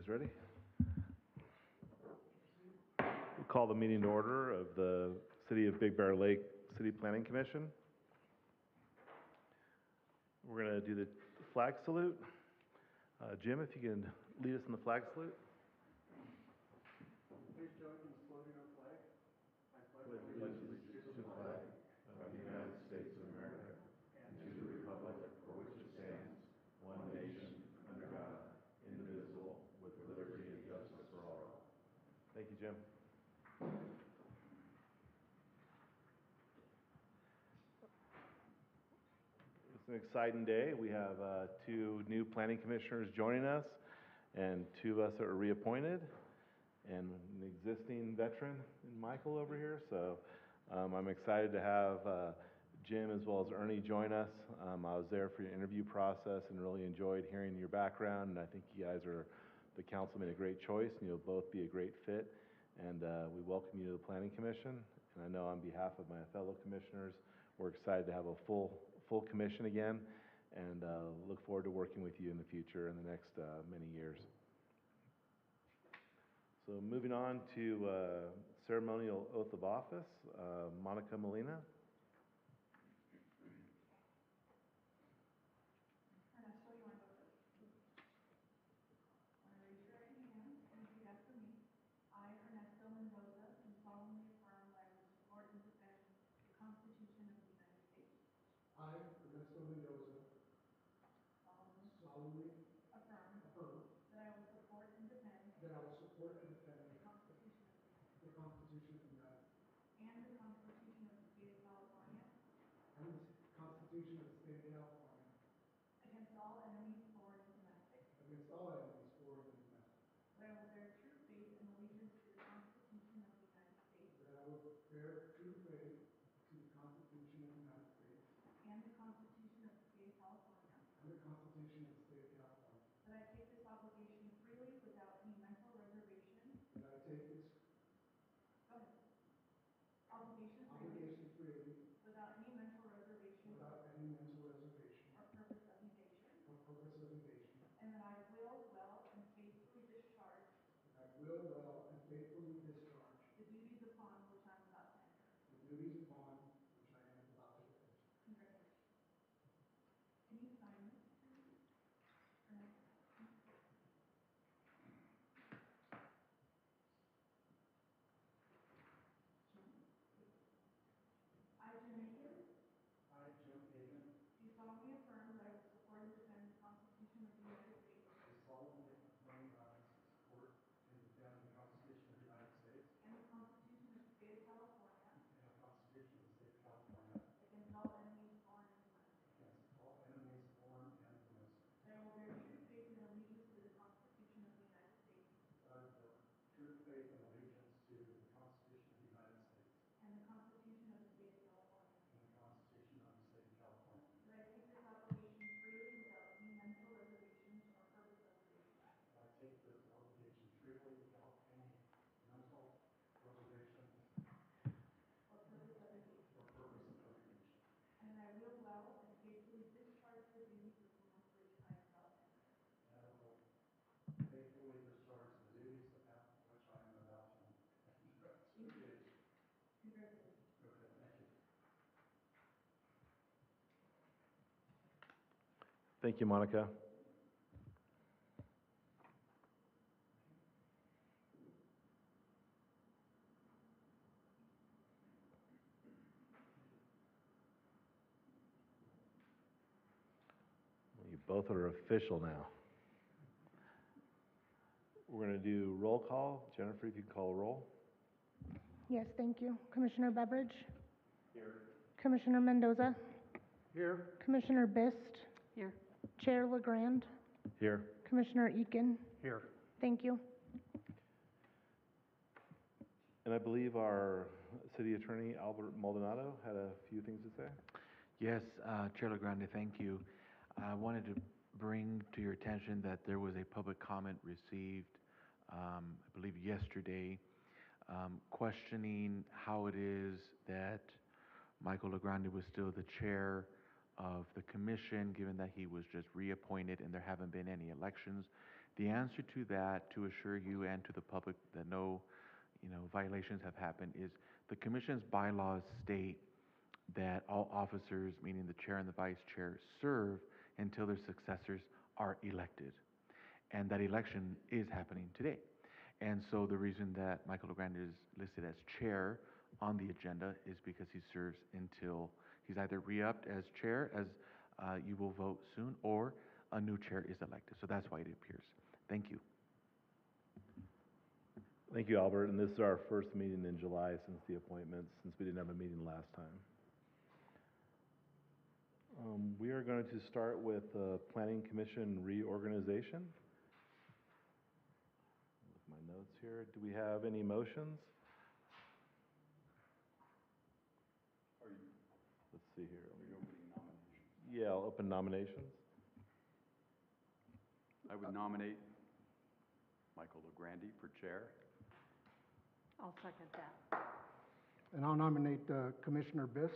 guys ready? We'll call the meeting to order of the City of Big Bear Lake City Planning Commission. We're going to do the flag salute. Jim, if you can lead us in the flag salute. Please join in saluting our flag. I pledge allegiance to the flag of the United States of America and to the republic for which it stands, one nation, under God, indivisible, with liberty and justice for all. Thank you, Jim. It's an exciting day. We have two new planning commissioners joining us and two of us that are reappointed and an existing veteran in Michael over here. So I'm excited to have Jim as well as Ernie join us. I was there for your interview process and really enjoyed hearing your background, and I think you guys the council made a great choice and you'll both be a great fit. And we welcome you to the Planning Commission. And I know on behalf of my fellow commissioners, we're excited to have a full commission again, and look forward to working with you in the future in the next many years. So moving on to ceremonial oath of office, Monica Molina. Ernesto, you want to go first? Raise your right hand and repeat after me. I, Ernesto Mendoza, do solemnly affirm that I will support and defend the Constitution of the United States. I, Ernesto Mendoza, solemnly Affirm affirm that I will support and defend that I will support and defend the Constitution of the the Constitution of the United States and the Constitution of the State of California and the Constitution of the State of California against all enemies, foreign and domestic. against all enemies, foreign and domestic. That I will bear true faith and allegiance to the Constitution of the United States That I will bear true faith to the Constitution of the United States and the Constitution of the State of California. and the Constitution of the State of California. That I take this obligation freely without any mental reservation. That I take this Go ahead. Obligation freely obligation freely without any mental reservation without any mental reservation or purpose of evasion. or purpose of evasion. And that I will well and faithfully discharge And I will well and faithfully discharge the duties upon which I am about to enter. the duties upon which I am about to enter. Congratulations. Can you sign this, please? Ernesto? I, Jim Aiken, I, Jim Hagan, do solemnly affirm that I will support and defend the Constitution of the United States do solemnly affirm that I will support and defend the Constitution of the United States and the Constitution of the State of California and the Constitution of the State of California against all enemies, foreign and domestic. against all enemies, foreign and domestic. That I will bear true faith and allegiance to the Constitution of the United States That I bear true faith and allegiance to the Constitution of the United States and the Constitution of the State of California. and the Constitution of the State of California. That I take this obligation freely without any mental reservations or purpose of evasion. I take this obligation freely without any mental reservation Or purpose of evasion. or purpose of evasion. And that I will well and faithfully discharge the duties upon which I am about to enter. And I will faithfully discharge the duties upon which I am about to engage. Congratulations. Okay, thank you. Thank you, Monica. Well, you both are official now. We're going to do roll call. Jennifer, if you can call a roll. Yes, thank you. Commissioner Beveridge? Here. Commissioner Mendoza? Here. Commissioner Bist? Here. Chair LeGrand? Here. Commissioner Eakin? Here. Thank you. And I believe our city attorney, Albert Maldonado, had a few things to say. Yes, Chair LeGrande, thank you. I wanted to bring to your attention that there was a public comment received, I believe yesterday, questioning how it is that Michael LeGrande was still the chair of the commission, given that he was just reappointed and there haven't been any elections. The answer to that, to assure you and to the public that no, violations have happened, is the commission's bylaws state that all officers, meaning the chair and the vice chair, serve until their successors are elected. And that election is happening today. And so the reason that Michael LeGrand is listed as chair on the agenda is because he serves until he's either re-upped as chair, as you will vote soon, or a new chair is elected. So that's why it appears. Thank you. Thank you, Albert, and this is our first meeting in July since the appointment, since we didn't have a meeting last time. We are going to start with Planning Commission reorganization. With my notes here, do we have any motions? Let's see here. Are you opening nominations? Yeah, I'll open nominations. I would nominate Michael LeGrand for chair. I'll second that. And I'll nominate Commissioner Bist,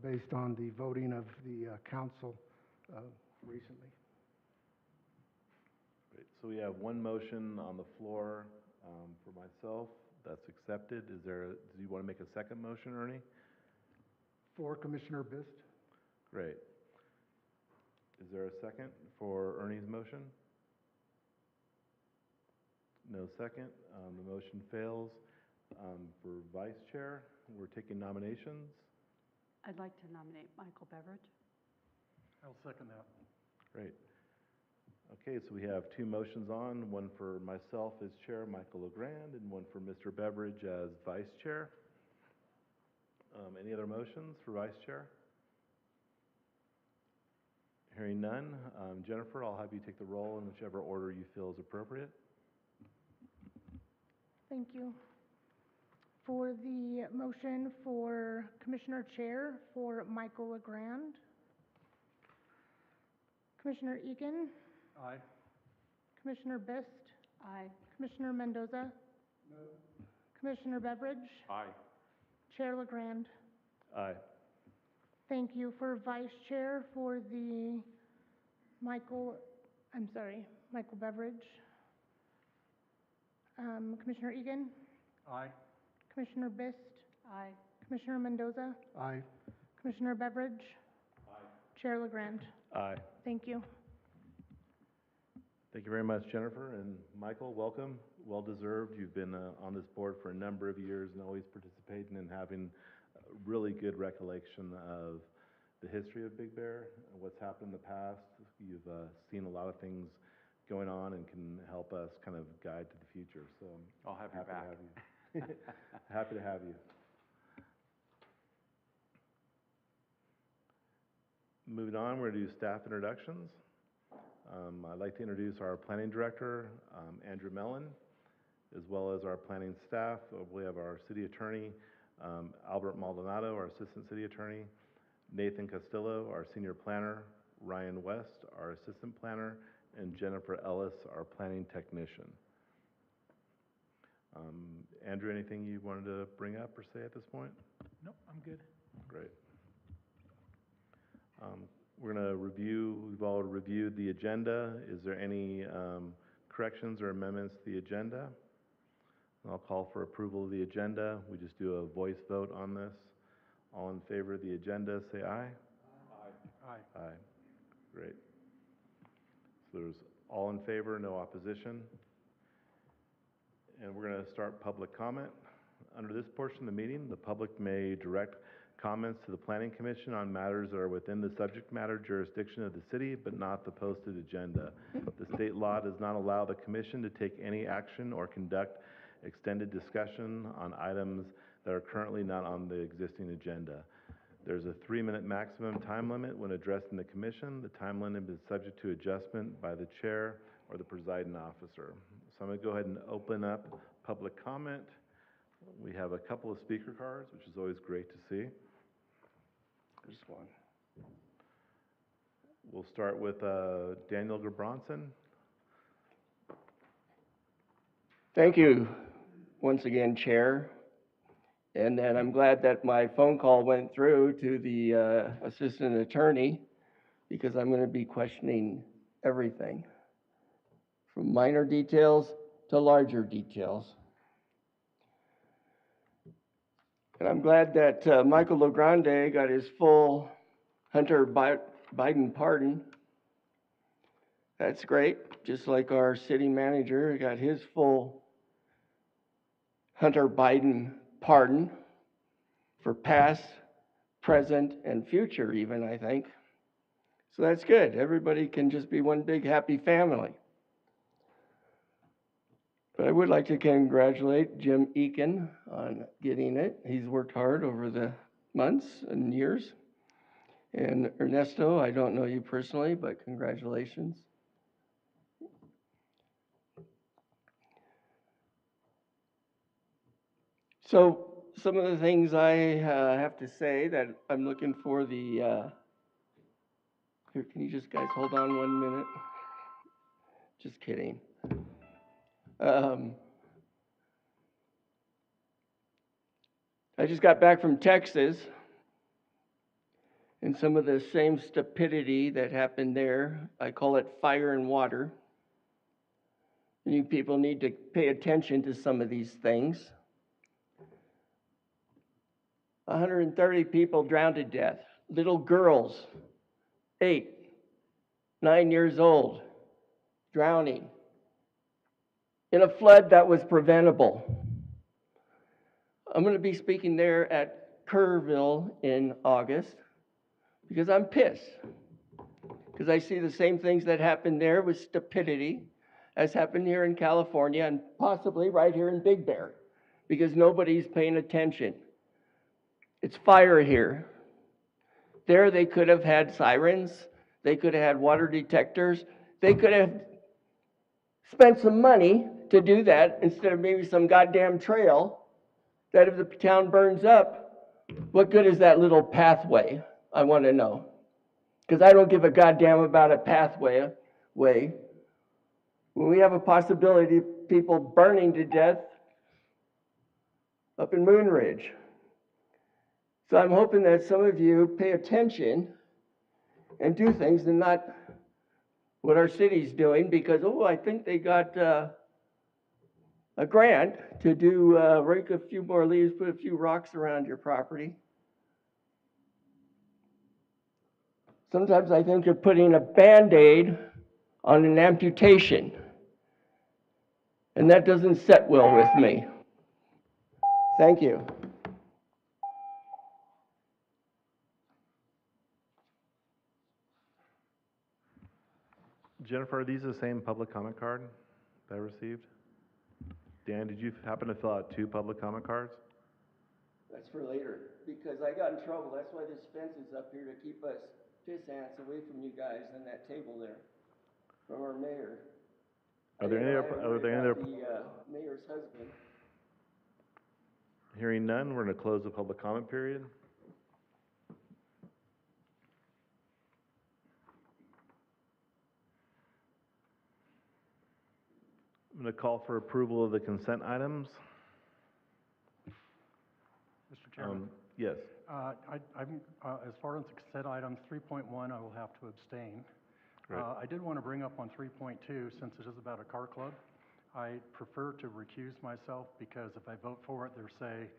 based on the voting of the council recently. Great. So we have one motion on the floor for myself. That's accepted. Do you want to make a second motion, Ernie? For Commissioner Bist? Great. Is there a second for Ernie's motion? No second. The motion fails. For vice chair, we're taking nominations. I'd like to nominate Michael Beveridge. I'll second that. Great. Okay, so we have two motions on, one for myself as chair, Michael LeGrand, and one for Mr. Beveridge as vice chair. Any other motions for vice chair? Hearing none, Jennifer, I'll have you take the roll in whichever order you feel is appropriate. Thank you. For the motion for Commissioner Chair for Michael LeGrand, Commissioner Egan, Aye. Commissioner Bist, Aye. Commissioner Mendoza, Commissioner Beveridge, Aye. Chair LeGrand. Aye. Thank you. For Vice Chair for the Michael Beveridge, Commissioner Egan, Aye. Commissioner Bist, Aye. Commissioner Mendoza, Aye. Commissioner Beveridge, Chair LeGrand. Aye. Thank you. Thank you very much, Jennifer. And Michael, welcome. Well deserved. You've been on this board for a number of years and always participating and having a really good recollection of the history of Big Bear and what's happened in the past. You've seen a lot of things going on and can help us kind of guide to the future. So I'll have you happy back. to have you. Happy to have you. Moving on, we're going to do staff introductions. I'd like to introduce our planning director, Andrew Mellon, as well as our planning staff. We have our city attorney, Albert Maldonado, our assistant city attorney, Nathan Castillo, our senior planner, Ryan West, our assistant planner, and Jennifer Ellis, our planning technician. Andrew, anything you wanted to bring up or say at this point? Nope, I'm good. Great. We're going to review, we've all reviewed the agenda. Is there any corrections or amendments to the agenda? I'll call for approval of the agenda. We just do a voice vote on this. All in favor of the agenda, say aye. Aye. Aye. Aye. Great. So there's all in favor, no opposition. And we're going to start public comment. Under this portion of the meeting, the public may direct comments to the Planning Commission on matters that are within the subject matter jurisdiction of the city, but not the posted agenda. The state law does not allow the commission to take any action or conduct extended discussion on items that are currently not on the existing agenda. There's a 3-minute maximum time limit when addressing the commission. The time limit is subject to adjustment by the chair or the presiding officer. So I'm going to go ahead and open up public comment. We have a couple of speaker cards, which is always great to see. There's one. We'll start with Daniel Gabronson. Thank you once again, Chair. And then I'm glad that my phone call went through to the assistant attorney because I'm going to be questioning everything. from minor details to larger details. And I'm glad that Michael LeGrande got his full Hunter Biden pardon. That's great, just like our city manager got his full Hunter Biden pardon for past, present, and future even, I think. So that's good. Everybody can just be one big happy family. But I would like to congratulate Jim Eakin on getting it. He's worked hard over the months and years. And Ernesto, I don't know you personally, but congratulations. So some of the things I have to say that I'm looking for the, here, can you just guys hold on 1 minute? Just kidding. I just got back from Texas, and some of the same stupidity that happened there, I call it fire and water. You people need to pay attention to some of these things. 130 people drowned to death. Little girls, 8, 9 years old, drowning in a flood that was preventable. I'm going to be speaking there at Kerrville in August because I'm pissed. Because I see the same things that happened there with stupidity as happened here in California and possibly right here in Big Bear because nobody's paying attention. It's fire here. There they could have had sirens. They could have had water detectors. They could have spent some money to do that instead of maybe some goddamn trail that if the town burns up, what good is that little pathway? I want to know. Because I don't give a goddamn about a pathway. When we have a possibility of people burning to death up in Moon Ridge. So I'm hoping that some of you pay attention and do things and not what our city's doing because, I think they got a grant to do, rake a few more leaves, put a few rocks around your property. Sometimes I think of putting a Band-Aid on an amputation, and that doesn't set well with me. Thank you. Jennifer, are these the same public comment card that I received? Dan, did you happen to fill out 2 public comment cards? That's for later, because I got in trouble. That's why this fence is up here to keep us piss ants away from you guys and that table there, from our mayor. Are there any other? The mayor's husband. Hearing none, we're going to close the public comment period. I'm going to call for approval of the consent items. Mr. Chairman, Yes. as far as the consent items, 3.1, I will have to abstain. Right. I did want to bring up on 3.2, since it is about a car club, I prefer to recuse myself because if I vote for it, they say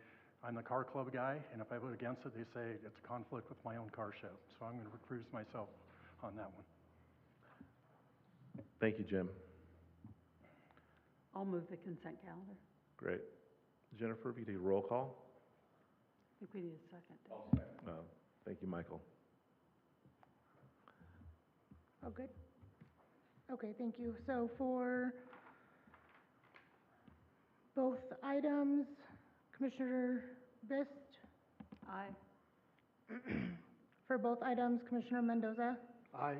I'm the car club guy, and if I vote against it, they say it's a conflict with my own car show. So I'm going to recuse myself on that one. Thank you, Jim. I'll move the consent calendar. Great. Jennifer, if you take a roll call. I think we need a second. Thank you, Michael. Oh, good. Okay, thank you. So for both items, Commissioner Bist? Aye. For both items, Commissioner Mendoza? Aye.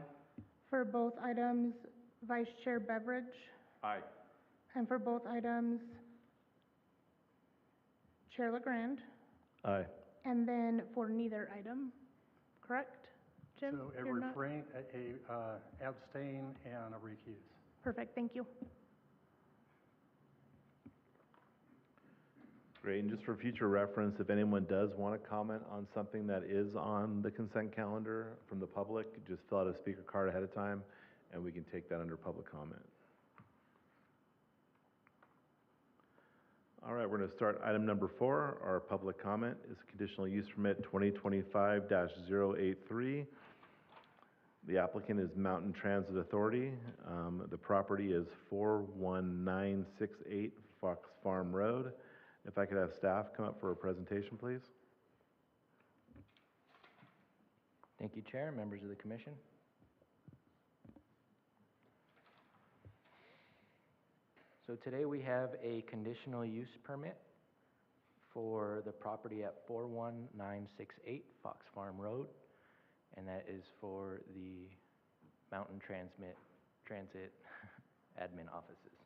For both items, Vice Chair Beveridge? Aye. And for both items, Chair LeGrand? Aye. And then for neither item, correct, Jim? So a You're not- refrain, abstain, and a recuse. Perfect, thank you. Great, and just for future reference, if anyone does want to comment on something that is on the consent calendar from the public, just fill out a speaker card ahead of time, and we can take that under public comment. All right, we're going to start item number 4. Our public comment is conditional use permit 2025-083. The applicant is Mountain Transit Authority. The property is 41968 Fox Farm Road. If I could have staff come up for a presentation, please. Thank you, Chair, members of the commission. So today we have a conditional use permit for the property at 41968 Fox Farm Road, and that is for the Mountain Transit admin offices.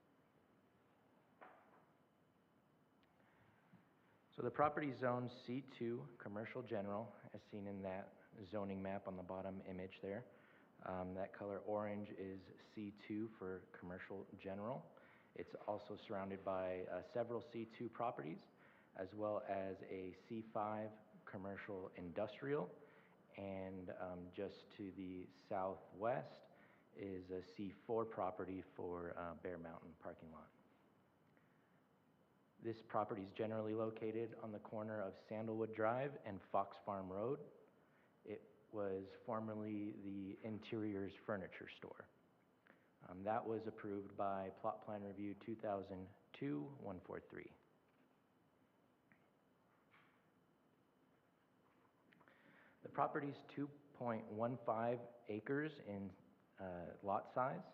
So the property is zoned C2 Commercial General, as seen in that zoning map on the bottom image there. That color orange is C2 for Commercial General. It's also surrounded by several C2 properties, as well as a C5 Commercial Industrial, and just to the southwest is a C4 property for Bear Mountain parking lot. This property is generally located on the corner of Sandalwood Drive and Fox Farm Road. It was formerly the Interiors Furniture Store. That was approved by Plot Plan Review 2002-143. The property is 2.15 acres in lot size.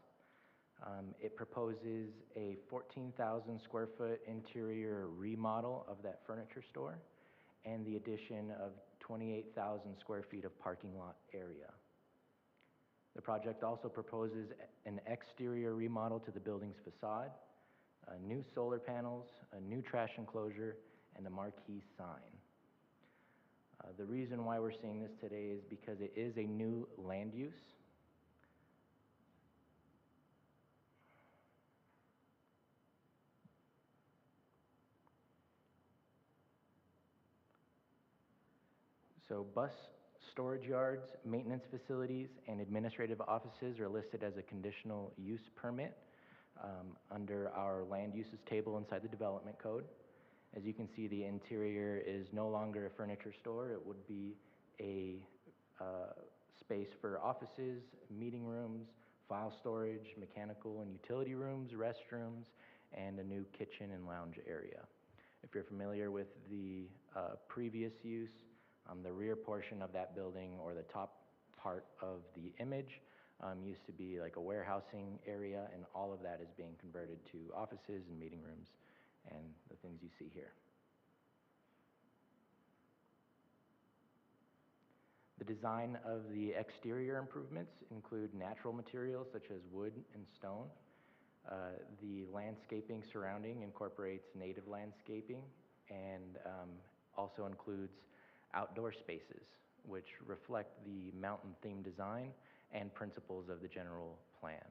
It proposes a 14,000 square foot interior remodel of that furniture store and the addition of 28,000 square feet of parking lot area. The project also proposes an exterior remodel to the building's facade, new solar panels, a new trash enclosure, and a marquee sign. The reason why we're seeing this today is because it is a new land use. So bus storage yards, maintenance facilities, and administrative offices are listed as a conditional use permit under our land uses table inside the development code. As you can see, the interior is no longer a furniture store. It would be a space for offices, meeting rooms, file storage, mechanical and utility rooms, restrooms, and a new kitchen and lounge area. If you're familiar with the previous use, the rear portion of that building, or the top part of the image, used to be like a warehousing area, and all of that is being converted to offices and meeting rooms and the things you see here. The design of the exterior improvements include natural materials such as wood and stone. The landscaping surrounding incorporates native landscaping and also includes outdoor spaces, which reflect the mountain theme design and principles of the general plan.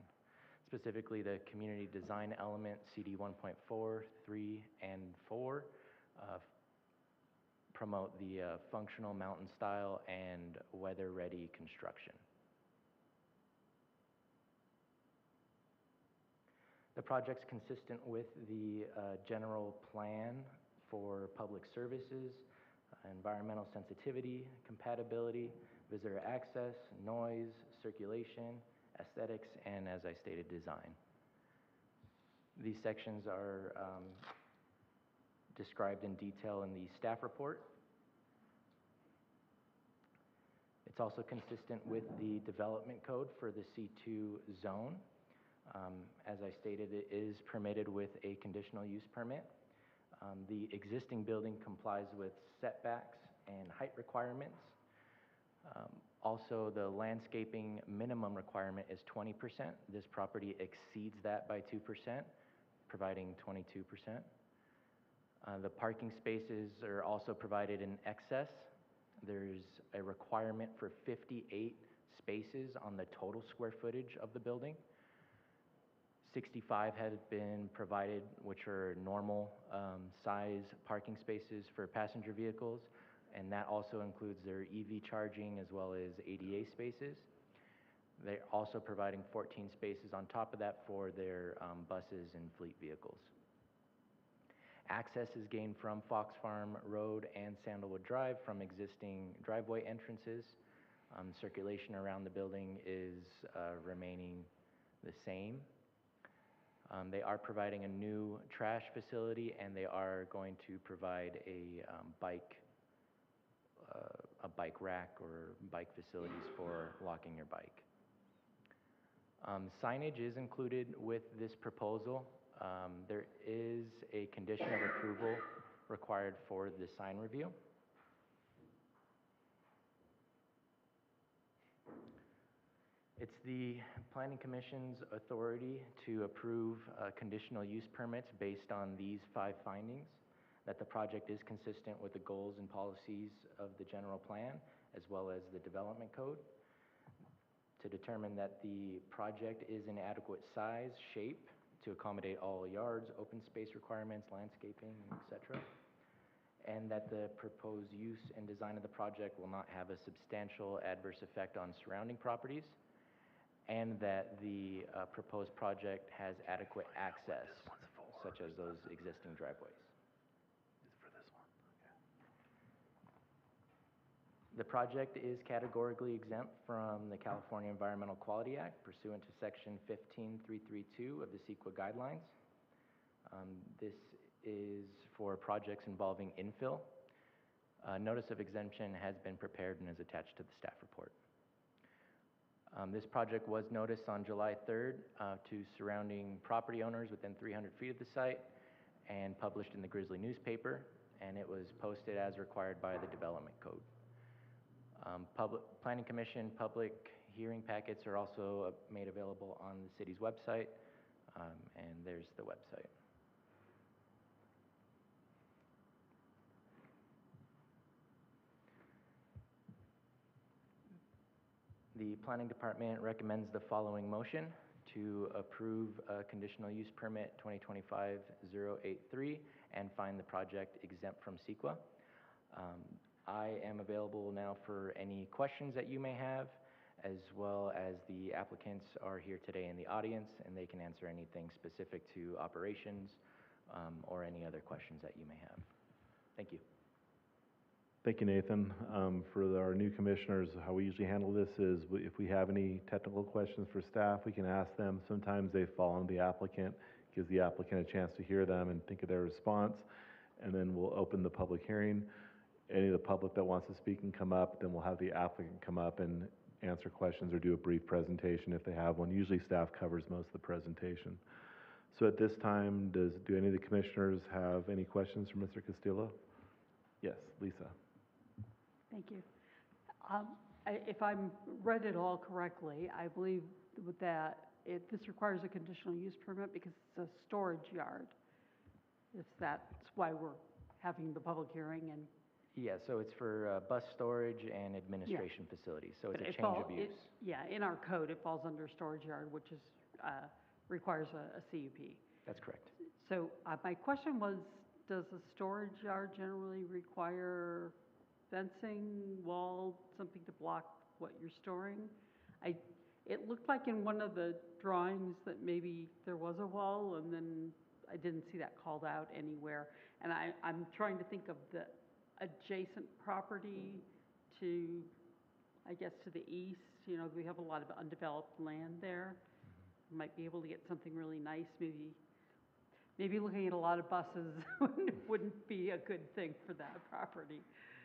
Specifically, the community design element CD 1.4, 3, and 4 promote the functional mountain style and weather-ready construction. The project's consistent with the general plan for public services, environmental sensitivity, compatibility, visitor access, noise, circulation, aesthetics, and, as I stated, design. These sections are described in detail in the staff report. It's also consistent with the development code for the C2 zone. As I stated, it is permitted with a conditional use permit. The existing building complies with setbacks and height requirements. Also, the landscaping minimum requirement is 20%. This property exceeds that by 2%, providing 22%. The parking spaces are also provided in excess. There's a requirement for 58 spaces on the total square footage of the building. 65 have been provided, which are normal size parking spaces for passenger vehicles, and that also includes their EV charging as well as ADA spaces. They're also providing 14 spaces on top of that for their buses and fleet vehicles. Access is gained from Fox Farm Road and Sandalwood Drive from existing driveway entrances. Circulation around the building is remaining the same. They are providing a new trash facility, and they are going to provide a bike rack or bike facilities for locking your bike. Signage is included with this proposal. There is a condition of approval required for the sign review. It's the Planning Commission's authority to approve conditional use permits based on these 5 findings: that the project is consistent with the goals and policies of the general plan, as well as the development code; to determine that the project is in adequate size, shape, to accommodate all yards, open space requirements, landscaping, etc., and that the proposed use and design of the project will not have a substantial adverse effect on surrounding properties, and that the proposed project has adequate access, such as those existing driveways. The project is categorically exempt from the California Environmental Quality Act pursuant to Section 15332 of the CEQA guidelines. This is for projects involving infill. Notice of exemption has been prepared and is attached to the staff report. This project was noticed on July 3rd to surrounding property owners within 300 feet of the site and published in the Grizzly newspaper, and it was posted as required by the development code. Planning Commission public hearing packets are also made available on the city's website, and there's the website. The Planning Department recommends the following motion: to approve conditional use permit 2025-083 and find the project exempt from CEQA. I am available now for any questions that you may have, as well as the applicants are here today in the audience, and they can answer anything specific to operations or any other questions that you may have. Thank you. Thank you, Nathan. For our new commissioners, how we usually handle this is if we have any technical questions for staff, we can ask them. Sometimes they fall on the applicant, gives the applicant a chance to hear them and think of their response, and then we'll open the public hearing. Any of the public that wants to speak can come up, then we'll have the applicant come up and answer questions or do a brief presentation if they have one. Usually staff covers most of the presentation. So at this time, do any of the commissioners have any questions for Mr. Castillo? Yes, Lisa. Thank you. If I'm read it all correctly, I believe that this requires a conditional use permit because it's a storage yard. If that's why we're having the public hearing. And Yeah, so it's for bus storage and administration facilities, so it's a change of use. Yeah, in our code, it falls under storage yard, which is, requires a CUP. That's correct. So my question was, does a storage yard generally require fencing, wall, something to block what you're storing? It looked like in one of the drawings that maybe there was a wall, and then I didn't see that called out anywhere. And I'm trying to think of the adjacent property to, I guess, to the east. You know, we have a lot of undeveloped land there. Might be able to get something really nice. Maybe looking at a lot of buses wouldn't be a good thing for that property.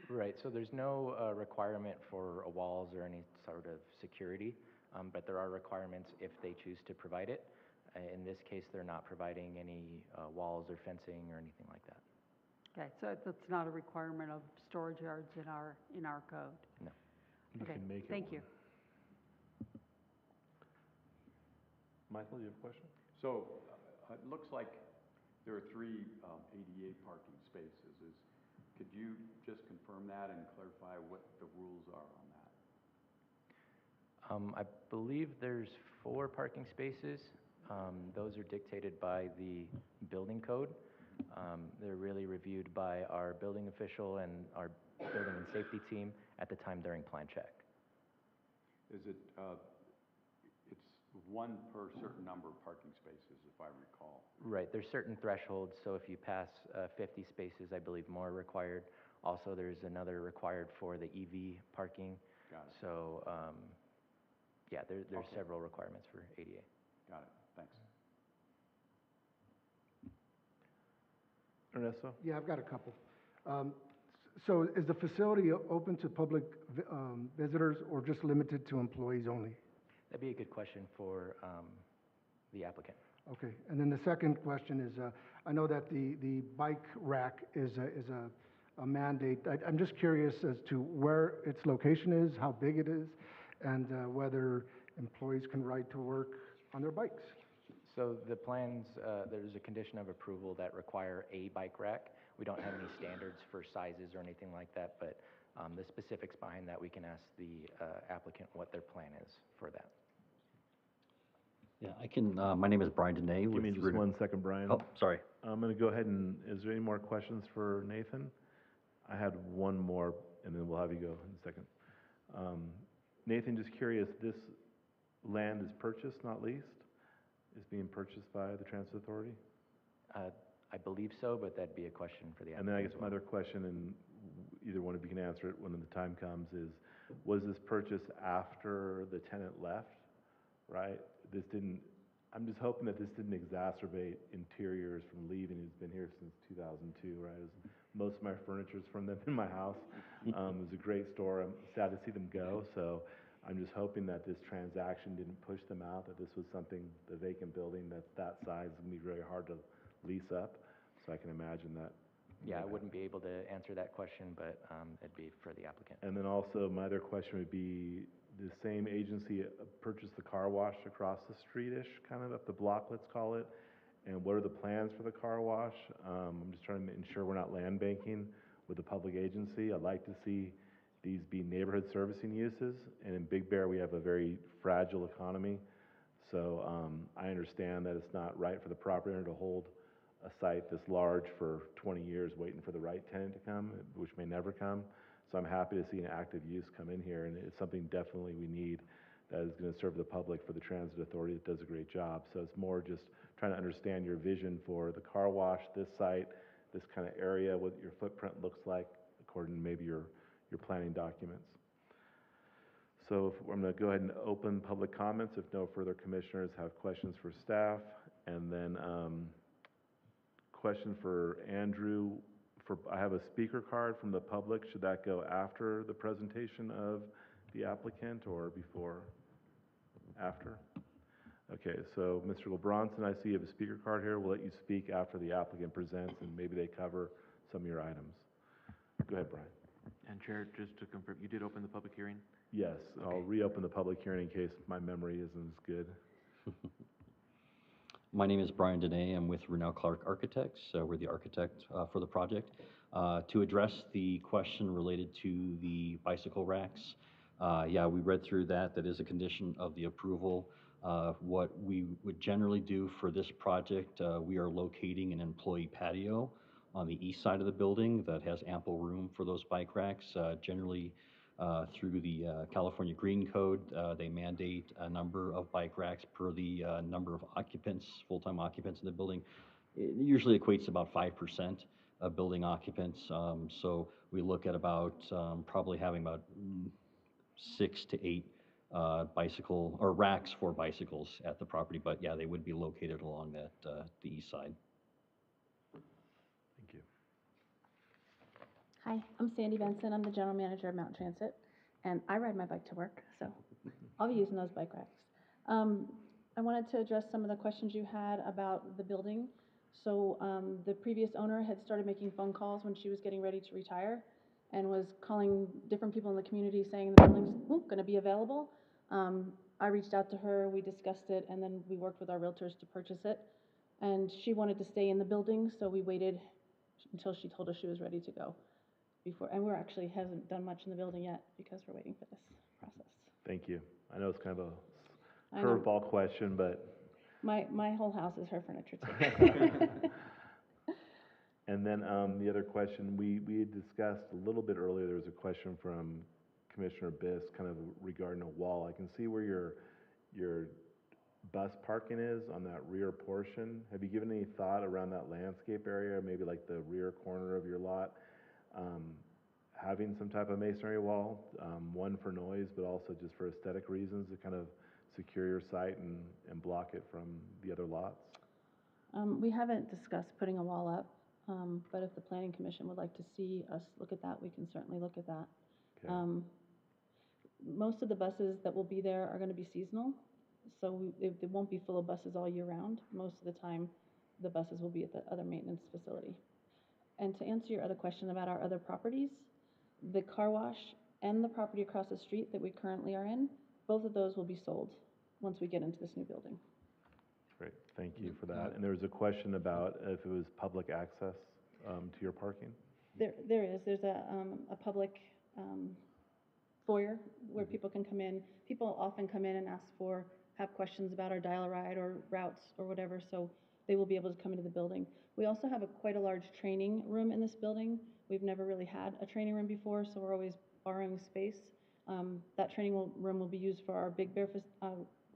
Right, so there's no requirement for walls or any sort of security, but there are requirements if they choose to provide it. In this case, they're not providing any walls or fencing or anything like that. Okay, so that's not a requirement of storage yards in our code? No. You Okay, can make it thank one. you. Michael, you have a question? So, it looks like there are 3 ADA parking spaces. Could you just confirm that and clarify what the rules are on that? I believe there's 4 parking spaces. Those are dictated by the building code. They're really reviewed by our building official and our building and safety team at the time during plan check. Is it, one per certain number of parking spaces, if I recall. Right, there's certain thresholds, so if you pass 50 spaces, I believe more are required. Also, there's another required for the EV parking. Got it, So, yeah, there's Okay. several requirements for ADA. got it, thanks. Ernesto? Yeah, I've got a couple. So is the facility open to public visitors or just limited to employees only? That'd be a good question for the applicant. Okay, and then the second question is, I know that the bike rack is a mandate. I'm just curious as to where its location is, how big it is, and whether employees can ride to work on their bikes. So the plans, there's a condition of approval that require a bike rack. We don't have any standards for sizes or anything like that, but the specifics behind that, we can ask the applicant what their plan is for that. Yeah, I can, my name is Brian Dene Give with. me just 1 second, Brian. Oh, sorry. I'm gonna go ahead and, is there any more questions for Nathan? I had one more, and then we'll have you go in a second. Nathan, just curious, this land is purchased, not leased? Is being purchased by the Transit Authority? I believe so, but that'd be a question for the And applicant. then I guess as my well. other question, and either one of you can answer it when the time comes, is, was this purchased after the tenant left, right? This didn't, I'm just hoping that this didn't exacerbate interiors from leaving. He's been here since 2002, right? Most of my furniture's from them in my house. It was a great store. I'm sad to see them go, so I'm just hoping that this transaction didn't push them out, that this was something, the vacant building that's that size is gonna be very hard to lease up. So I can imagine that. Yeah, I wouldn't be able to answer that question, but it'd be for the applicant. And then also, my other question would be, the same agency purchased the car wash across the street-ish, kind of up the block, let's call it. And what are the plans for the car wash? I'm just trying to ensure we're not land banking with the public agency. I'd like to see these be neighborhood servicing uses. And in Big Bear, we have a very fragile economy. So I understand that it's not right for the property owner to hold a site this large for 20 years waiting for the right tenant to come, which may never come. So I'm happy to see an active use come in here, and it's something definitely we need that is going to serve the public for the Transit Authority that does a great job. So it's more just trying to understand your vision for the car wash, this site, this kind of area, what your footprint looks like according to maybe your planning documents. So I'm going to go ahead and open public comments if no further commissioners have questions for staff. And then question for Andrew. I have a speaker card from the public. Should that go after the presentation of the applicant or before? After? Okay, so Mr. LeBronson, I see you have a speaker card here. We'll let you speak after the applicant presents and maybe they cover some of your items. Go ahead, Brian. And Chair, just to confirm, you did open the public hearing? Yes, I'll Okay. reopen the public hearing in case my memory isn't as good. My name is Brian Dene. I'm with Rennell Clark Architects. We're the architect for the project. To address the question related to the bicycle racks, yeah, we read through that. That is a condition of the approval. What we would generally do for this project, we are locating an employee patio on the east side of the building that has ample room for those bike racks. Generally, through the California Green Code, they mandate a number of bike racks per the number of occupants, full-time occupants in the building. It usually equates to about 5% of building occupants. So we look at about probably having about 6 to 8 bicycle or racks for bicycles at the property. But yeah, they would be located along that the east side. Thank you. Hi, I'm Sandy Benson. I'm the general manager of Mountain Transit, and I ride my bike to work, so I'll be using those bike racks. I wanted to address some of the questions you had about the building. So the previous owner had started making phone calls when she was getting ready to retire and was calling different people in the community saying the building's going to be available. I reached out to her, we discussed it, and then we worked with our realtors to purchase it. And she wanted to stay in the building, so we waited until she told us she was ready to go. And we're actually hasn't done much in the building yet because we're waiting for this process. Thank you. I know it's kind of I a know. curveball question, but. My whole house is her furniture too. And then the other question, we had discussed a little bit earlier, there was a question from Commissioner Biss kind of regarding a wall. I can see where your bus parking is on that rear portion. Have you given any thought around that landscape area, maybe like the rear corner of your lot? Having some type of masonry wall, one for noise, but also just for aesthetic reasons to kind of secure your site and block it from the other lots? We haven't discussed putting a wall up, but if the planning commission would like to see us look at that, we can certainly look at that. Okay. Most of the buses that will be there are gonna be seasonal, so it won't be full of buses all year round. Most of the time, the buses will be at the other maintenance facility. And to answer your other question about our other properties, the car wash and the property across the street that we currently are in, both of those will be sold once we get into this new building. Great, thank you for that. And there was a question about if it was public access to your parking? There's a public foyer where people can come in. People often come in and have questions about our dial-a-ride or routes or whatever, so they will be able to come into the building. We also have quite a large training room in this building. We've never really had a training room before, so we're always borrowing space. That training room will be used for our Big Bear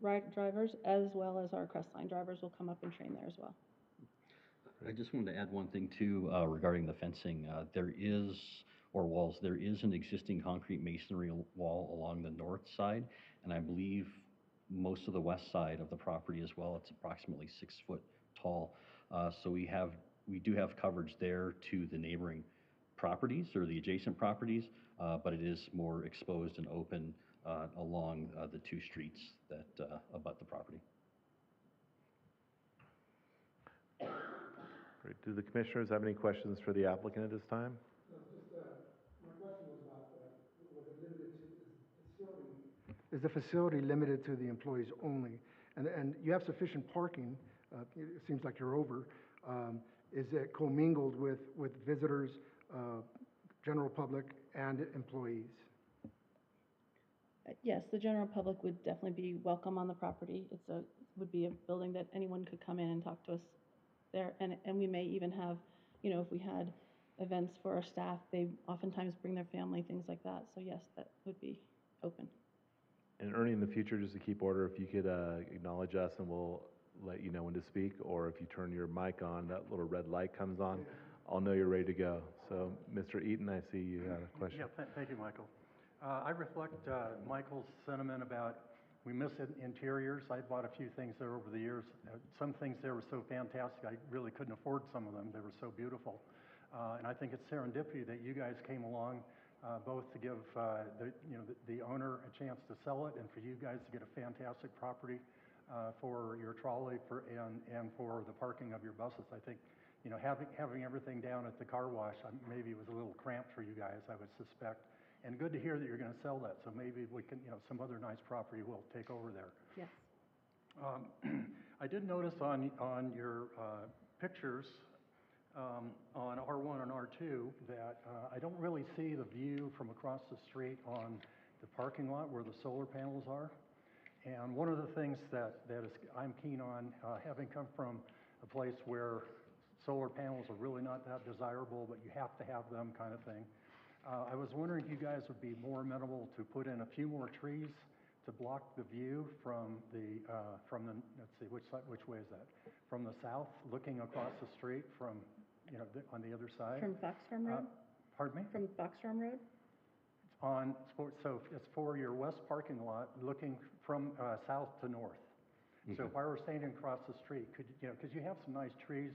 ride drivers, as well as our Crestline drivers will come up and train there as well. I just wanted to add one thing too, regarding the fencing. There is an existing concrete masonry wall along the north side, and I believe most of the west side of the property as well. It's approximately 6 foot tall. So we do have coverage there to the neighboring properties or the adjacent properties, but it is more exposed and open along the 2 streets that abut the property. Great. Do the commissioners have any questions for the applicant at this time? No, just, my question was about, was it limited to, is the facility limited to the employees only? And you have sufficient parking, it seems like you're over. Is it commingled with visitors, general public, and employees? Yes, the general public would definitely be welcome on the property. Would be a building that anyone could come in and talk to us there. And we may even have, if we had events for our staff, they oftentimes bring their family, things like that. So yes, that would be open. And Ernie, in the future, just to keep order, if you could acknowledge us and we'll let you know when to speak, or if you turn your mic on, that little red light comes on, I'll know you're ready to go. So, Mr. Eaton, I see you had a question. Yeah, thank you, Michael. I reflect Michael's sentiment about we miss interiors. I bought a few things there over the years. Some things there were so fantastic, I really couldn't afford some of them. They were so beautiful. And I think it's serendipity that you guys came along, both to give the owner a chance to sell it and for you guys to get a fantastic property for your trolley and for the parking of your buses. I think, having everything down at the car wash, maybe it was a little cramped for you guys, I would suspect. And good to hear that you're going to sell that, so maybe we can, some other nice property will take over there. Yes. I did notice on your pictures on R1 and R2 that I don't really see the view from across the street on the parking lot where the solar panels are. And one of the things I'm keen on, having come from a place where solar panels are really not that desirable, but you have to have them kind of thing. I was wondering if you guys would be more amenable to put in a few more trees to block the view from the, let's see, which way is that? From the south, looking across the street from, on the other side. From Foxfarm Road? Pardon me? From Foxfarm Road? So it's for your west parking lot, looking from south to north. Mm-hmm. So if I were standing across the street, because you have some nice trees,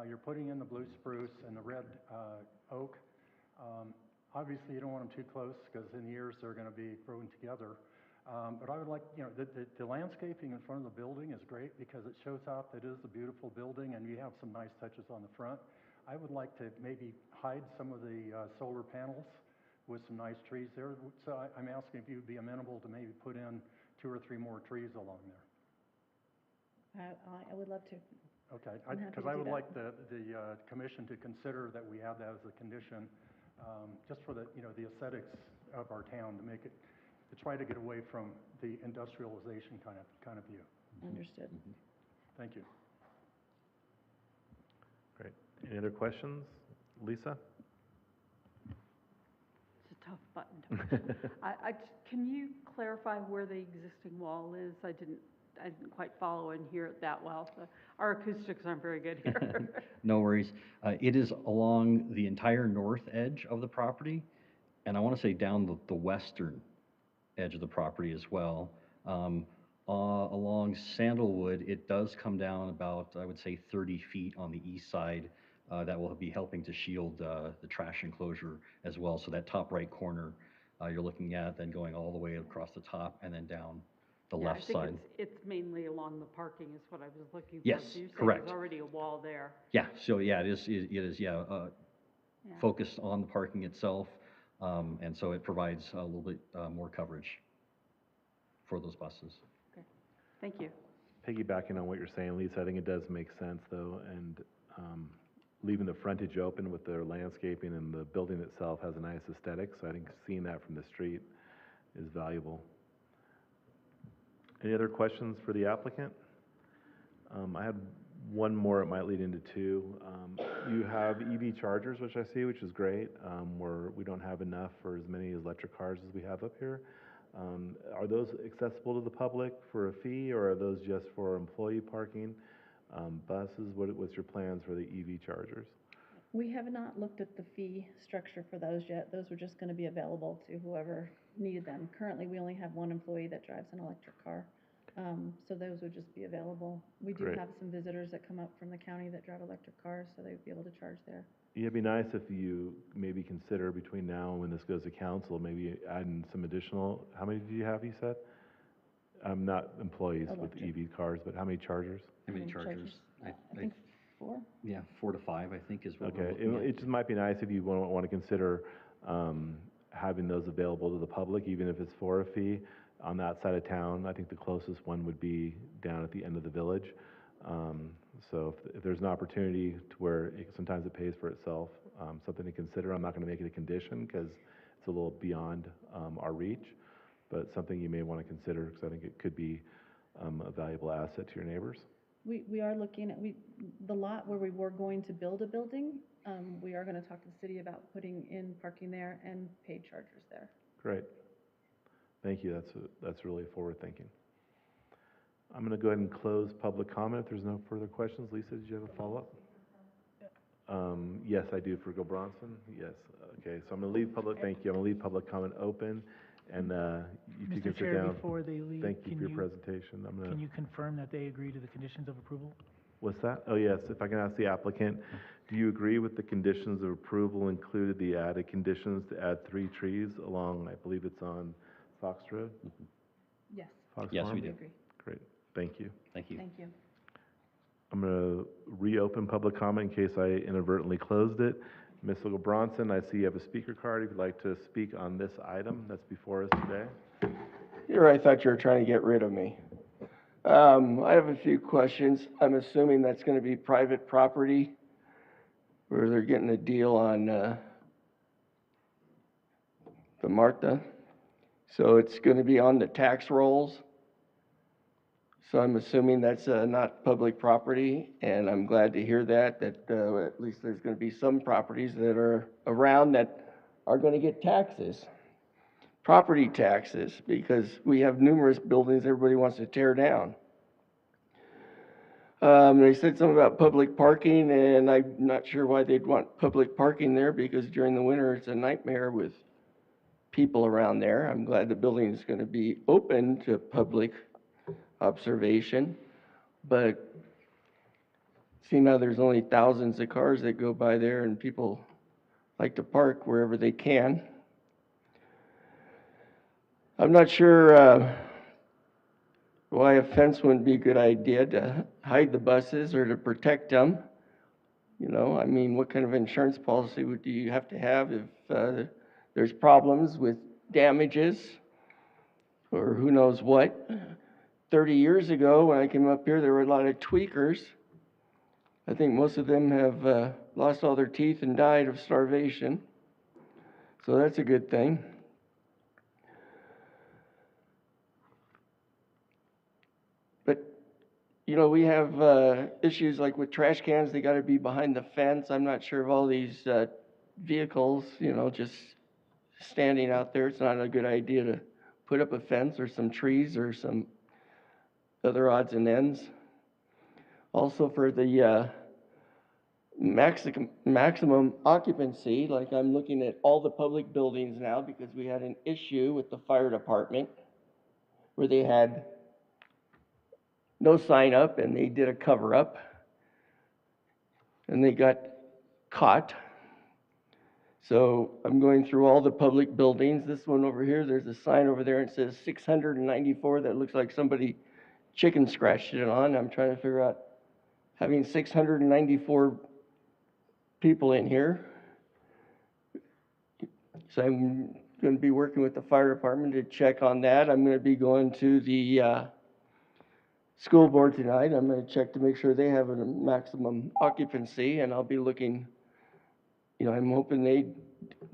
you're putting in the blue spruce and the red oak. Obviously, you don't want them too close because in years they're going to be growing together. But I would like, the landscaping in front of the building is great because it shows off that it is a beautiful building and you have some nice touches on the front. I would like to maybe hide some of the solar panels with some nice trees there. So I'm asking if you'd be amenable to maybe put in 2 or 3 more trees along there. I would love to. Okay, I'm happy because to I do would that. like the commission to consider that we have that as a condition, just for the aesthetics of our town, to try to get away from the industrialization kind of view. Understood. Mm-hmm. Thank you. Great. Any other questions? Lisa? So a tough button to push. Can you clarify where the existing wall is? I didn't quite follow and hear it that well, so our acoustics aren't very good here. No worries. It is along the entire north edge of the property, and I want to say down the western edge of the property as well. Along Sandalwood, it does come down about, I would say, 30 feet on the east side. That will be helping to shield the trash enclosure as well. So that top right corner you're looking at, then going all the way across the top and then down the Yeah, left side. I think it's mainly along the parking is what I was looking for. Yes, So you're saying correct. there's already a wall there. Yeah, so yeah, it is, yeah, Yeah. focused on the parking itself. And so it provides a little bit more coverage for those buses. Okay, thank you. Piggybacking on what you're saying, Lisa, I think it does make sense though, and leaving the frontage open with their landscaping and the building itself has a nice aesthetic, so I think seeing that from the street is valuable. Any other questions for the applicant? I had one more, it might lead into two. You have EV chargers, which I see, which is great, where we don't have enough for as many electric cars as we have up here. Are those accessible to the public for a fee, or are those just for employee parking? Buses, what's your plans for the EV chargers? We have not looked at the fee structure for those yet. Those were just gonna be available to whoever needed them. Currently, we only have one employee that drives an electric car. So those would just be available. We do Great. have some visitors that come up from the county that drive electric cars, so they would be able to charge there. Yeah, it'd be nice if you maybe consider between now and when this goes to council, maybe adding some additional, how many do you have, you said? Not employees with Electric. EV cars, but how many chargers? How many How many chargers? I think 4. Yeah, 4 to 5, I think is what we're Okay, looking at. it just might be nice if you want to consider having those available to the public, even if it's for a fee, on that side of town. I think the closest one would be down at the end of the village. So if there's an opportunity to where sometimes it pays for itself, something to consider. I'm not going to make it a condition because it's a little beyond our reach, but something you may want to consider because I think it could be a valuable asset to your neighbors. We are looking at, the lot where we were going to build a building, we are gonna talk to the city about putting in parking there and paid chargers there. Great. Thank you. That's really forward thinking. I'm going to go ahead and close public comment if there's no further questions. Lisa, did you have a follow-up? Yes, I do for Go Bronson. Yes. Okay, so I'm going to leave public, thank you. I'm going to leave public comment open, and if you can Mr. sit Chair, down. before they leave, Thank you can for your presentation. I'm going can to, you confirm that they agree to the conditions of approval? what's that? Oh, yes, if I can ask the applicant, do you agree with the conditions of approval included the added conditions to add 3 trees along, I believe it's on Fox Road? Yes, Fox Yes, Farm? we we do. agree. Great, thank you. Thank you. Thank you. I'm going to reopen public comment in case I inadvertently closed it. Ms. Bronson, I see you have a speaker card. If you'd like to speak on this item that's before us today. Here, I thought you were trying to get rid of me. I have a few questions. I'm assuming that's gonna be private property, where they're getting a deal on, the Martha. So it's gonna be on the tax rolls. So I'm assuming that's, not public property, and I'm glad to hear that at least there's gonna be some properties that are around that are gonna get taxes. Property taxes, because we have numerous buildings everybody wants to tear down. They said something about public parking, and I'm not sure why they'd want public parking there, because during the winter, it's a nightmare with people around there. I'm glad the building is gonna be open to public observation, but seeing how there's only thousands of cars that go by there, and people like to park wherever they can. I'm not sure why a fence wouldn't be a good idea to hide the buses or to protect them. You know, I mean, what kind of insurance policy do you have to have if there's problems with damages or who knows what? 30 years ago, when I came up here, there were a lot of tweakers. I think most of them have lost all their teeth and died of starvation. So that's a good thing. But, you know, we have issues like with trash cans, they gotta be behind the fence. I'm not sure if all these vehicles, you know, just standing out there, it's not a good idea to put up a fence or some trees or some other odds and ends. Also for the maximum occupancy, like I'm looking at all the public buildings now because we had an issue with the fire department where they had no sign up and they did a cover up and they got caught. So I'm going through all the public buildings. This one over here, there's a sign over there and it says 694 that looks like somebody chicken scratched it on. I'm trying to figure out having 694 people in here. So I'm going to be working with the fire department to check on that. I'm going to be going to the school board tonight. I'm going to check to make sure they have a maximum occupancy, and I'll be looking, I'm hoping they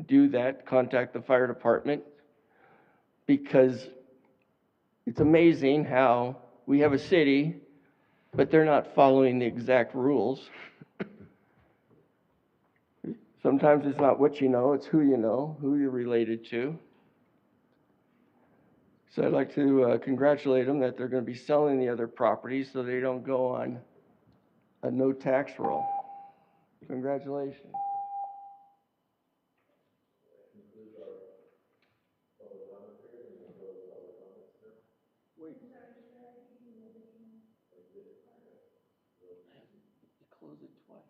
do that, contact the fire department, because it's amazing how we have a city, but they're not following the exact rules. Sometimes it's not what you know, it's who you know, who you're related to. So I'd like to congratulate them that they're going to be selling the other properties so they don't go on a no tax roll. Congratulations. Close it twice.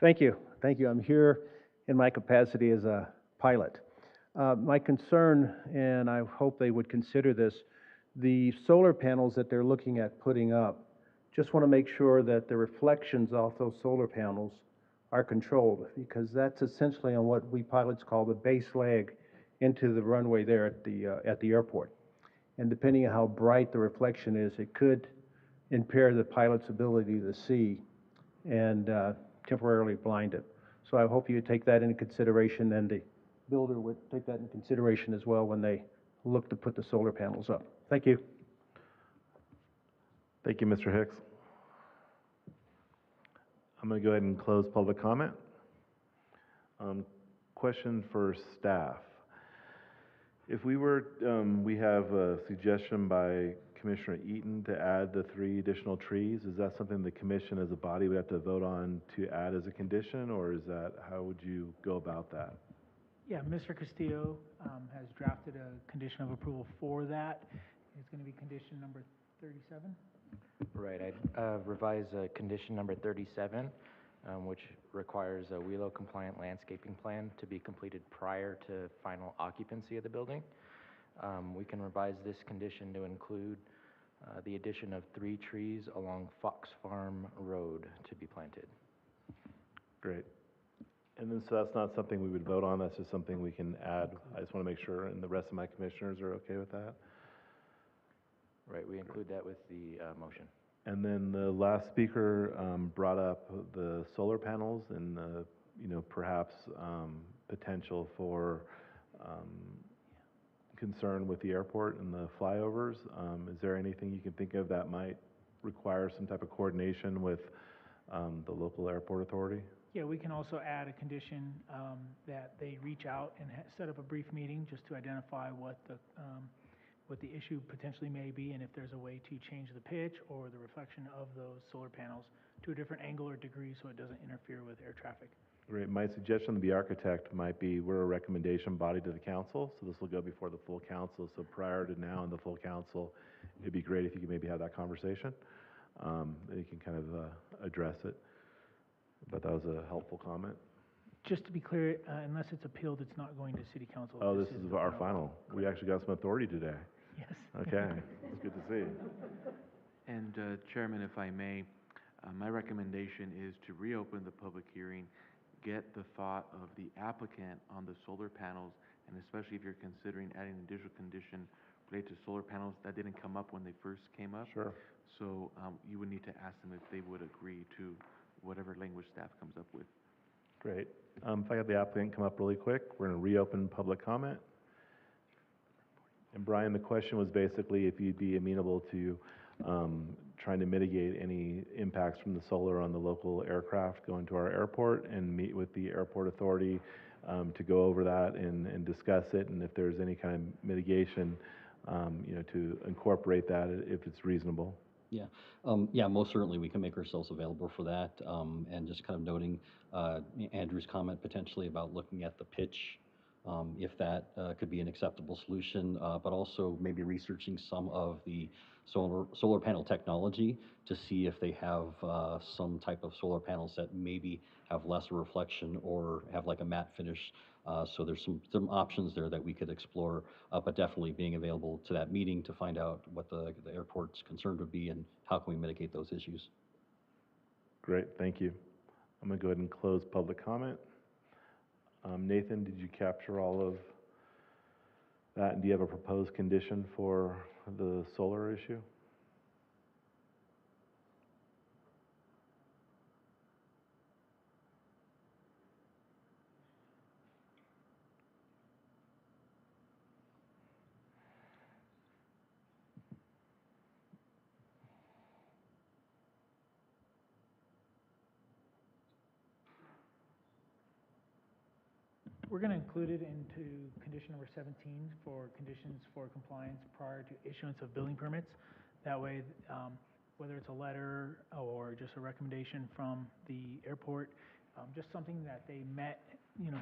Thank you. Thank you. I'm here in my capacity as a pilot. My concern, and I hope they would consider this, the solar panels that they're looking at putting up, just want to make sure that the reflections off those solar panels are controlled, because that's essentially on what we pilots call the base leg into the runway there at the airport. And depending on how bright the reflection is, it could impair the pilot's ability to see and temporarily blind it. So I hope you take that into consideration, and the builder would take that into consideration as well when they look to put the solar panels up. Thank you. Thank you, Mr. Hicks. I'm going to go ahead and close public comment. Question for staff. If we have a suggestion by Commissioner Eaton to add the 3 additional trees. Is that something the commission as a body would have to vote on to add as a condition, or is that, how would you go about that? Yeah, Mr. Castillo has drafted a condition of approval for that. It's going to be condition number 37. Right, I'd revise condition number 37, which requires a WELO compliant landscaping plan to be completed prior to final occupancy of the building. We can revise this condition to include the addition of 3 trees along Fox Farm Road to be planted. Great. And then, so that's not something we would vote on, that's just something we can add. I just want to make sure, and the rest of my commissioners are okay with that? Right, we include that with the motion. And then the last speaker brought up the solar panels and, perhaps potential for concern with the airport and the flyovers. Is there anything you can think of that might require some type of coordination with the local airport authority? Yeah, we can also add a condition that they reach out and set up a brief meeting just to identify what the issue potentially may be, and if there's a way to change the pitch or the reflection of those solar panels to a different angle or degree so it doesn't interfere with air traffic. Great. My suggestion to the architect might be, we're a recommendation body to the council, so this will go before the full council. So prior to now in the full council, it'd be great if you could maybe have that conversation. You can kind of address it. But that was a helpful comment. Just to be clear, unless it's appealed, it's not going to city council. Oh, this is our final. We actually got some authority today. Yes. Okay, it's good to see. And Chairman, if I may, my recommendation is to reopen the public hearing, get the thought of the applicant on the solar panels, and especially if you're considering adding an additional condition related to solar panels, that didn't come up when they first came up. Sure. So you would need to ask them if they would agree to whatever language staff comes up with. Great. If I got the applicant come up really quick, we're going to reopen public comment. And Brian, the question was basically if you'd be amenable to trying to mitigate any impacts from the solar on the local aircraft going to our airport and meet with the airport authority to go over that and discuss it, and if there's any kind of mitigation, to incorporate that if it's reasonable. Yeah, yeah, most certainly, we can make ourselves available for that, and just kind of noting, Andrew's comment potentially about looking at the pitch, if that, could be an acceptable solution, but also maybe researching some of the solar panel technology to see if they have, some type of solar panels that maybe have less reflection or have like a matte finish. So there's some options there that we could explore, but definitely being available to that meeting to find out what the airport's concern would be and how can we mitigate those issues. Great, thank you. I'm gonna go ahead and close public comment. Nathan, did you capture all of that? And do you have a proposed condition for the solar issue? We're gonna include it into condition number 17 for conditions for compliance prior to issuance of building permits. That way, whether it's a letter or just a recommendation from the airport, just something that they met,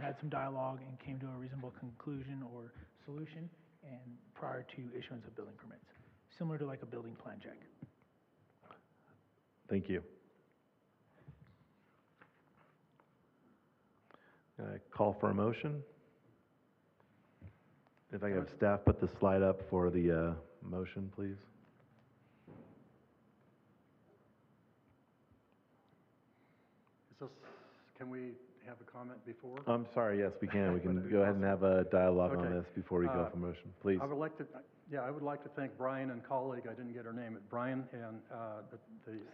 had some dialogue and came to a reasonable conclusion or solution, and prior to issuance of building permits, similar to like a building plan check. Thank you. Call for a motion. If I could have staff put the slide up for the motion, please. Can we have a comment before? I'm sorry, yes, we can. We can go ahead and have a dialogue on this before we go for motion, please. I would like to thank Brian and colleague, I didn't get her name, Brian and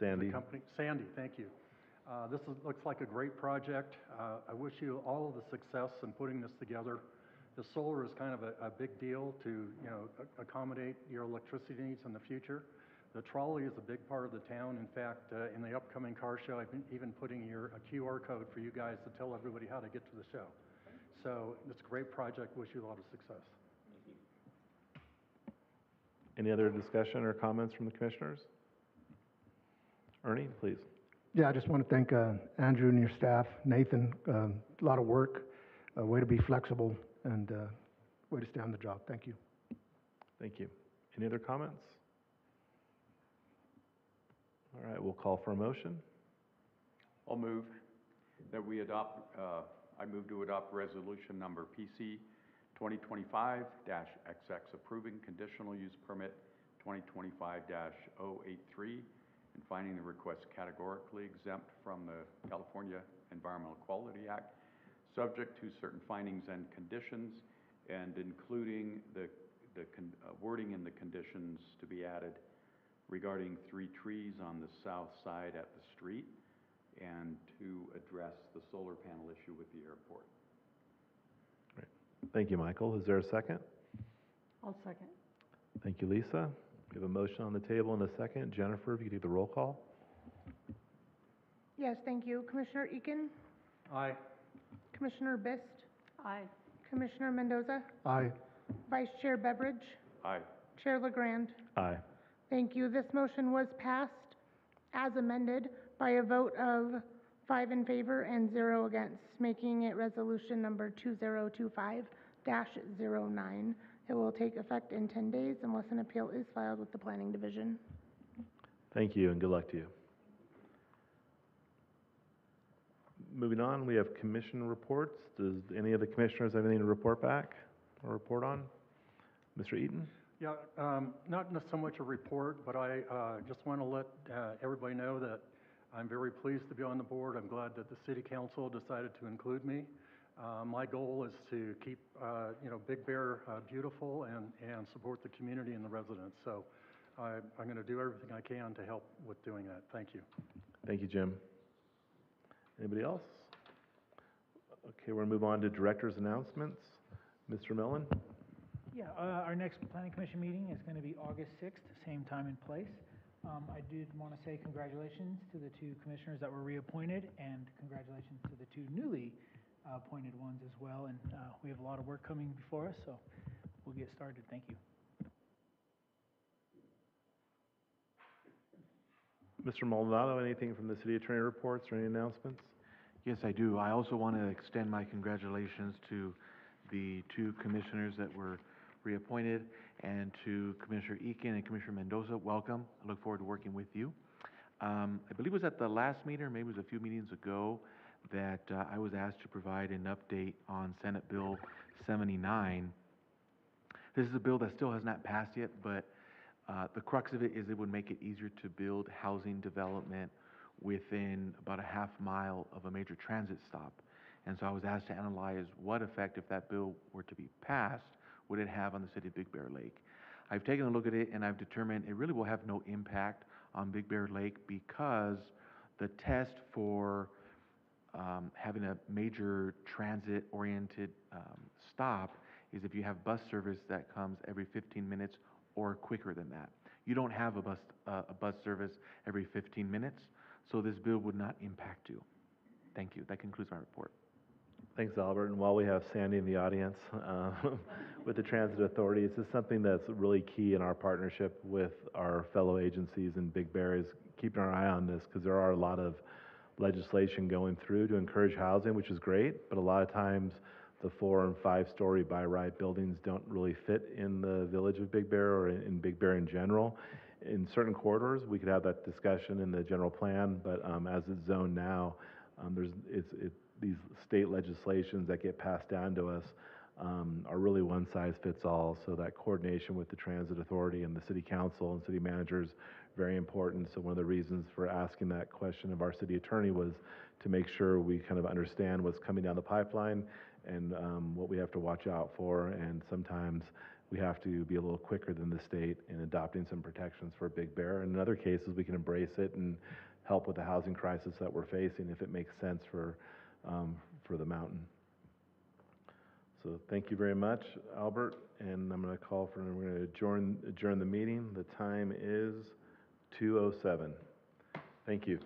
Sandy. the company. Sandy, thank you. Looks like a great project. I wish you all of the success in putting this together. The solar is kind of a big deal to, accommodate your electricity needs in the future. The trolley is a big part of the town. In fact, in the upcoming car show, I've been even putting a QR code for you guys to tell everybody how to get to the show. So it's a great project. Wish you a lot of success. Any other discussion or comments from the commissioners? Ernie, please. Yeah, I just want to thank Andrew and your staff, Nathan, a lot of work, way to be flexible, and way to stay on the job. Thank you. Thank you. Any other comments? All right, we'll call for a motion. I'll move that we adopt, I move to adopt resolution number PC 2025-XX approving conditional use permit 2025-083 and finding the request categorically exempt from the California Environmental Quality Act, subject to certain findings and conditions, and including the wording in the conditions to be added regarding 3 trees on the south side at the street, and to address the solar panel issue with the airport. Great. Thank you, Michael. Is there a second? I'll second. Thank you, Lisa. We have a motion on the table in a second. Jennifer, if you could take the roll call. Yes, thank you. Commissioner Eakin? Aye. Commissioner Bist? Aye. Commissioner Mendoza? Aye. Vice Chair Beveridge? Aye. Chair LeGrand? Aye. Thank you. This motion was passed as amended by a vote of 5 in favor and 0 against, making it resolution number 2025-09. It will take effect in 10 days unless an appeal is filed with the Planning Division. Thank you, and good luck to you. Moving on, we have commission reports. Does any of the commissioners have anything to report back or report on? Mr. Eaton? Yeah, not so much a report, but I just want to let everybody know that I'm very pleased to be on the board. I'm glad that the City Council decided to include me. My goal is to keep, Big Bear beautiful and support the community and the residents. So I'm going to do everything I can to help with doing that. Thank you. Thank you, Jim. Anybody else? Okay, we're going to move on to director's announcements. Mr. Millen? Yeah, our next planning commission meeting is going to be August 6th, same time and place. I did want to say congratulations to the two commissioners that were reappointed, and congratulations to the two newly appointed ones as well. And we have a lot of work coming before us, so we'll get started. Thank you. Mr. Maldonado, anything from the city attorney reports or any announcements? Yes, I do. I also want to extend my congratulations to the two commissioners that were reappointed, and to Commissioner Eakin and Commissioner Mendoza. Welcome. I look forward to working with you. I believe it was at the last meeting, or maybe it was a few meetings ago, that I was asked to provide an update on Senate Bill 79. This is a bill that still has not passed yet, but the crux of it is it would make it easier to build housing development within about a half mile of a major transit stop. And so I was asked to analyze what effect, if that bill were to be passed, would it have on the city of Big Bear Lake. I've taken a look at it and I've determined it really will have no impact on Big Bear Lake, because the test for having a major transit-oriented stop is if you have bus service that comes every 15 minutes or quicker than that. You don't have a bus service every 15 minutes, so this bill would not impact you. Thank you. That concludes my report. Thanks, Albert. And while we have Sandy in the audience with the Transit Authority, this is something that's really key in our partnership with our fellow agencies in Big Bear, is keeping our eye on this, because there are a lot of legislation going through to encourage housing, which is great, but a lot of times the 4- and 5-story by-right buildings don't really fit in the village of Big Bear, or in Big Bear in general. In certain corridors, we could have that discussion in the general plan, but as it's zoned now, these state legislations that get passed down to us are really one size fits all. So that coordination with the Transit Authority and the City Council and City Managers, very important. So one of the reasons for asking that question of our City Attorney was to make sure we kind of understand what's coming down the pipeline and what we have to watch out for. And sometimes we have to be a little quicker than the state in adopting some protections for Big Bear. And in other cases, we can embrace it and help with the housing crisis that we're facing if it makes sense for the mountain. So thank you very much, Albert. And we're going to adjourn the meeting. The time is 2:07. Thank you.